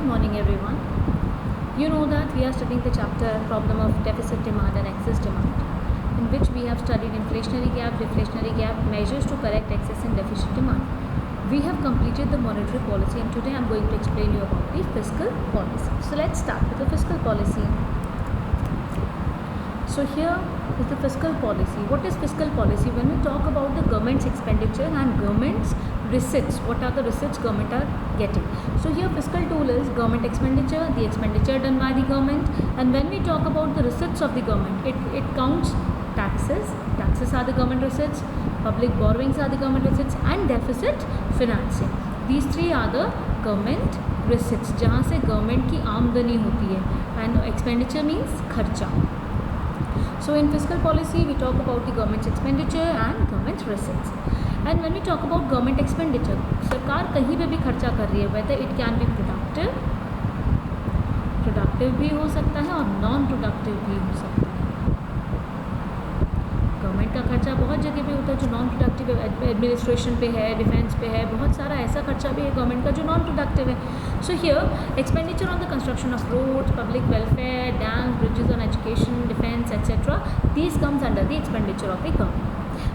Good morning everyone. You know that we are studying the chapter problem of deficit demand and excess demand, in which we have studied inflationary gap, deflationary gap, measures to correct excess and deficit demand. We have completed the monetary policy and today I am going to explain you about the fiscal policy. So let's start with the fiscal policy. So here is the fiscal policy. What is fiscal policy? When we talk about the government's expenditure and government's receipts, what are the receipts government are getting? So here fiscal tool is government expenditure, the expenditure done by the government, and when we talk about the receipts of the government, it counts taxes are the government receipts, public borrowings are the government receipts, and deficit financing. These three are the government receipts, जहाँ से government की आमदनी होती है, and expenditure means खर्चा. So in fiscal policy we talk about the government's expenditure and government receipts. And when we talk about government expenditure, सरकार कहीं पे भी खर्चा कर रही है, whether it can be productive भी हो सकता है और नॉन प्रोडक्टिव भी हो सकता है. गवर्नमेंट का खर्चा बहुत जगह पे होता है जो नॉन प्रोडक्टिव है, एडमिनिस्ट्रेशन पे है, डिफेंस पे है, बहुत सारा ऐसा खर्चा भी है गवर्नमेंट का जो नॉन प्रोडक्टिव है. So here expenditure on the construction of roads, public welfare, dams, bridges on education, defence etcetera, these comes under the expenditure of the government.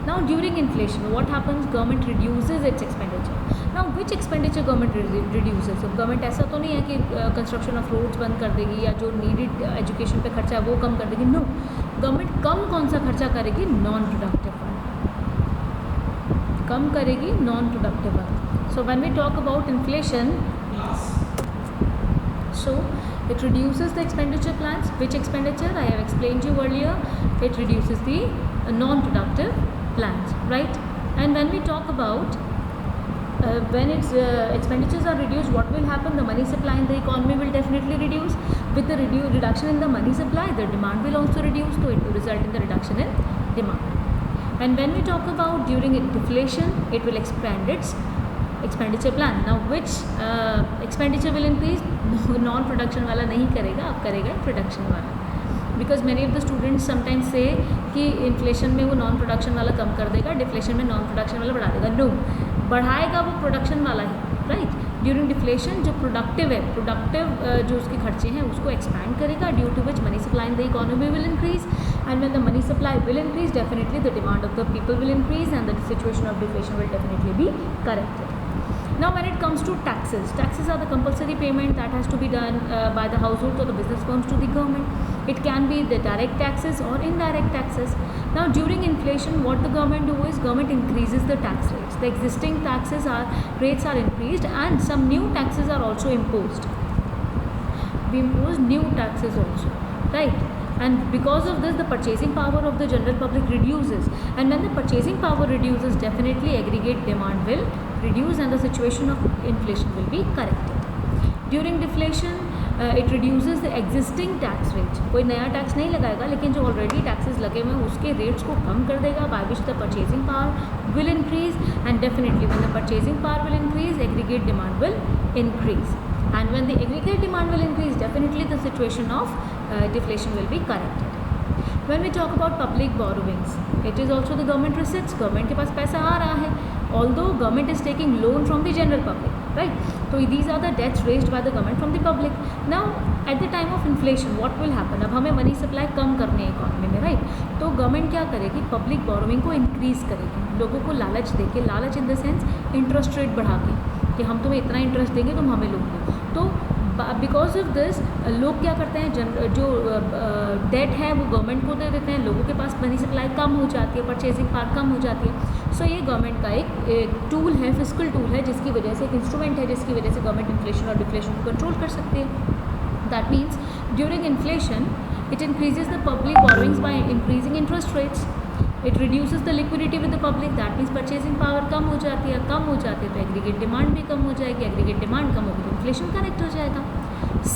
Now during inflation what happens? Government reduces its expenditure. Now which expenditure government reduces? So government ऐसा तो नहीं है कि construction of roads बंद कर देगी या जो नीडेड एजुकेशन पे खर्चा है वो कम कर देगी. नो, गवर्नमेंट कम कौन सा खर्चा करेगी? नॉन प्रोडक्टिव कम करेगी, non productive. So when we talk about inflation, so it reduces the expenditure plans. Which expenditure? I have explained you earlier. It reduces the non-productive plans, right? And when we talk about when its expenditures are reduced, what will happen? The money supply in the economy will definitely reduce. With the reduction in the money supply, the demand will also reduce, so it will result in the reduction in demand. And when we talk about during deflation, it will expand its expenditure plan. Now which expenditure will increase? Non production वाला नहीं करेगा, अब करेगा production वाला. Because many of the students sometimes से कि inflation में वो नॉन प्रोडक्शन वाला कम कर देगा, डिफ्लेशन में नॉन प्रोडक्शन वाला बढ़ा देगा. नो, बढ़ाएगा वो प्रोडक्शन वाला ही, राइट. ड्यूरिंग डिफ्लेशन जो प्रोडक्टिव है, जो उसके खर्चे हैं उसको एक्सपैंड करेगा, due to which money supply in the economy will increase, and when the money supply will increase definitely the demand of the people will increase and the situation of deflation will definitely be corrected. Now when it comes to taxes, taxes are the compulsory payment that has to be done by the households or the business firms to the government. It can be the direct taxes or indirect taxes. Now during inflation what the government do is government increases the tax rates. The existing rates are increased and some new taxes are also imposed. We impose new taxes also, right? And because of this the purchasing power of the general public reduces, and when the purchasing power reduces definitely aggregate demand will reduce and the situation of inflation will be corrected. During deflation it reduces the existing tax rates. कोई नया tax नहीं लगाएगा लेकिन जो already taxes लगे हुए हैं उसके रेट्स को कम कर देगा, by which the purchasing power will increase, and definitely when the purchasing power will increase aggregate demand will increase, and when the aggregate demand will increase definitely the situation of deflation will be corrected. When we talk about public borrowings, it is also the government receipts. Government के पास पैसा आ रहा है, although government is taking loan from the general public, right? So these are the debts raised by the government from the public. Now at the time of inflation what will happen? अब हमें money supply कम करनी है economy में, right? तो government क्या करेगी? Public borrowing को increase करेगी, लोगों को लालच देके, लालच in the sense interest rate बढ़ा के कि हम तुम्हें इतना इंटरेस्ट देंगे तुम हमें लोन दो. तो बिकॉज ऑफ दिस लोग क्या करते हैं, जो डेट है वो गवर्नमेंट को दे देते हैं, लोगों के पास मनी सप्लाई कम हो जाती है, परचेजिंग पावर कम हो जाती है. सो ये गवर्नमेंट का एक टूल है, फिस्कल टूल है, जिसकी वजह से एक इंस्ट्रूमेंट है जिसकी वजह से गवर्नमेंट इन्फ्लेशन और डिफ्लेशन को कंट्रोल कर सकती है. That means during inflation it increases the public borrowings by increasing interest rates. It reduces the liquidity with the public. That means purchasing power कम हो जाती है तो एग्रीगेट डिमांड भी कम हो जाएगी, एग्रीगेट डिमांड कम होगी तो इन्फ्लेशन करेक्ट हो जाएगा.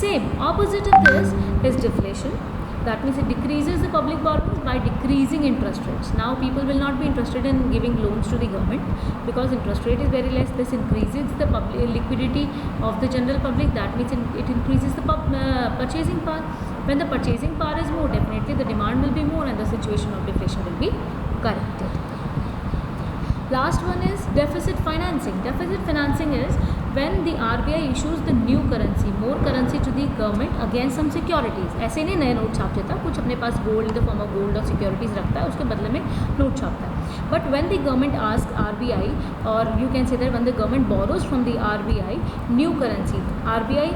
Same opposite of this is deflation. That means it decreases the public borrowings by decreasing interest rates. Now people will not be interested in giving loans to the government because interest rate is very less. This increases the liquidity of the general public. That means it increases the purchasing power. When the purchasing power is more, definitely the demand will be more and the situation of deflation will be corrected. Last one is deficit financing. Deficit financing is when the RBI issues the new currency, more currency to the government against some securities. ऐसे नहीं नए note छाप देता, कुछ अपने पास gold in the form of gold और securities रखता है, उसके बदले में नोट छापता है. But when the government asks RBI, or you can say that when the government borrows from the RBI new currency, RBI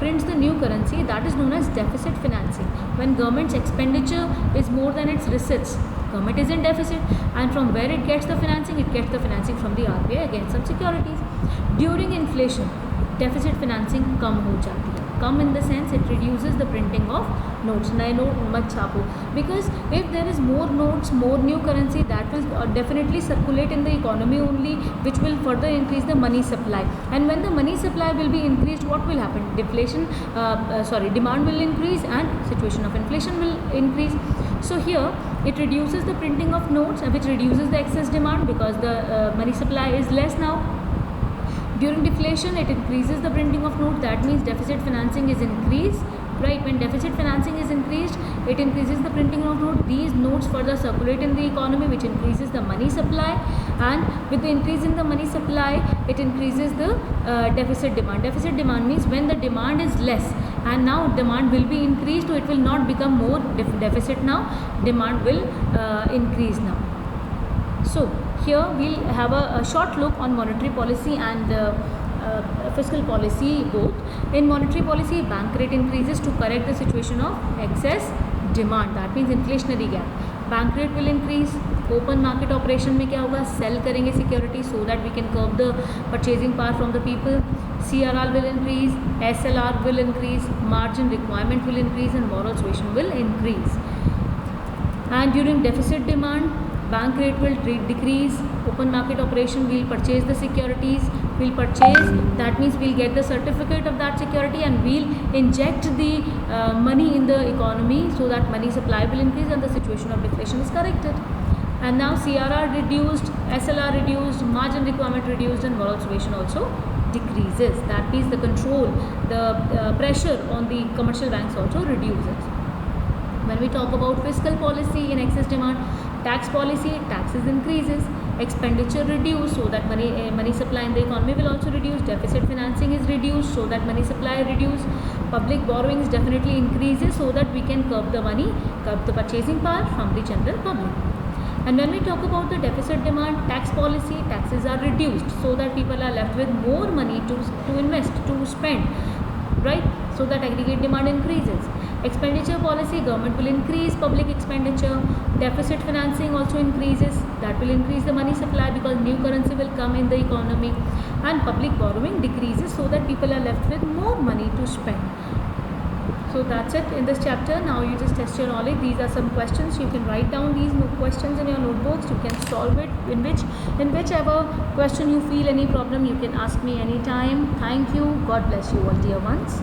prints the new currency, that is known as deficit financing. When government's expenditure is more than its receipts, government is in deficit, and from where it gets the financing? It gets the financing from the RBI against some securities. During inflation, deficit financing कम हो जाती है. Come in the sense it reduces the printing of notes. नए note मत छापो, because if there is more notes, more new currency, that will definitely circulate in the economy only, which will further increase the money supply. And when the money supply will be increased, what will happen? Demand will increase and situation of inflation will increase. So here it reduces the printing of notes, which reduces the excess demand because the money supply is less now. During deflation, it increases the printing of notes. That means deficit financing is increased, right? When deficit financing is increased, it increases the printing of notes. These notes further circulate in the economy, which increases the money supply. And with the increase in the money supply, it increases the deficit demand. Deficit demand means when the demand is less, and now demand will be increased, so it will not become more deficit now. Demand will increase now. So here we'll have a short look on monetary policy and fiscal policy both. In monetary policy, bank rate increases to correct the situation of excess demand. That means inflationary gap. Bank rate will increase. Open market operation में क्या होगा? Sell करेंगे security so that we can curb the purchasing power from the people. CRR will increase. SLR will increase. Margin requirement will increase and moral suasion will increase. And during deficit demand, bank rate will decrease. Open market operation, we'll purchase the securities, we'll purchase, that means we'll get the certificate of that security and we'll inject the money in the economy so that money supply will increase and the situation of deflation is corrected. And now CRR reduced, SLR reduced, margin requirement reduced and moral suasion also decreases. That means the control, the pressure on the commercial banks also reduces. When we talk about fiscal policy in excess demand, tax policy, taxes increases, expenditure reduced so that money supply in the economy will also reduce. Deficit financing is reduced so that money supply reduced. Public borrowings definitely increases so that we can curb the purchasing power from the general public. And when we talk about the deficit demand, tax policy, taxes are reduced so that people are left with more money to invest, to spend, right? So that aggregate demand increases. Expenditure policy, government will increase public expenditure. Deficit financing also increases. That will increase the money supply because new currency will come in the economy. And public borrowing decreases so that people are left with more money to spend. So that's it in this chapter. Now you just test your knowledge. These are some questions. You can write down these questions in your notebooks. You can solve it in whichever question you feel any problem. You can ask me anytime. Thank you. God bless you all, dear ones.